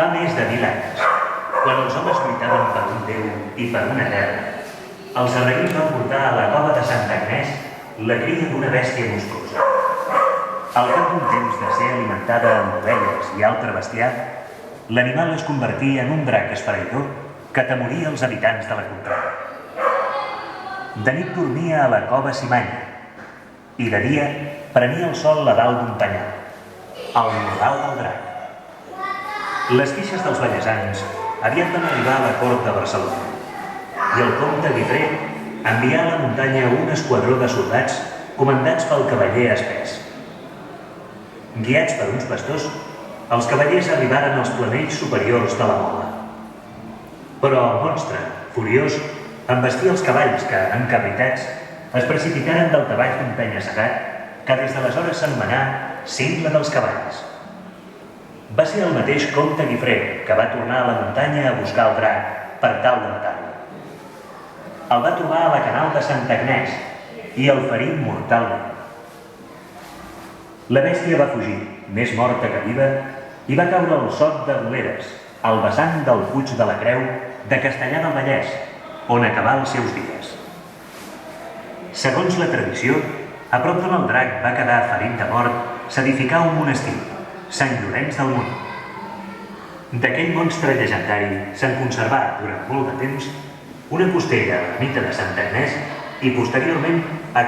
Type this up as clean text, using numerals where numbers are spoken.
Fa més de 1000 anys, quan els homes lluitaven per un déu i per una terra, els sarraïns van portar a la cova de Santa Agnès la cria d'una bèstia monstruosa. Al cap d'un temps de ser alimentada amb ovelles i altre bestiar, l'animal es convertí en un drac esfereïdor que atemoria els habitants de la contrada. De nit dormia a la cova Simanya i de dia prenia el sol a dalt d'un penyal, al morral del drac. Les queixes dels vallesans aviat van arribar a la cort de Barcelona i el comte Guifré envià a la muntanya un esquadró de soldats comandats pel cavaller Espès. Guiats per uns pastors, els cavallers arribaren als planells superiors de la Mola. Però el monstre, furiós, embestia els cavalls que, encarritats, es precipitaren del davall d'un penya-segat que des d'aleshores s'anomenà Cingle dels Cavalls. Va ser el mateix comte Guifré que va tornar a la muntanya a buscar el drac per tal de matar-lo. El va trobar a la canal de Santa Agnès i el ferí mortalment. La bèstia va fugir, més morta que viva, i va caure al Sot de Boleres, al vessant del Puig de la Creu de Castellar del Vallès, on acabà els seus dies. Segons la tradició, a prop d'on el drac va quedar ferit de mort, s'edificà un monestir, Sant Llorenç del Munt. D'aquell monstre llegendari se'n conservà durant molt de temps una costella a l'ermita de Santa Agnès i posteriorment a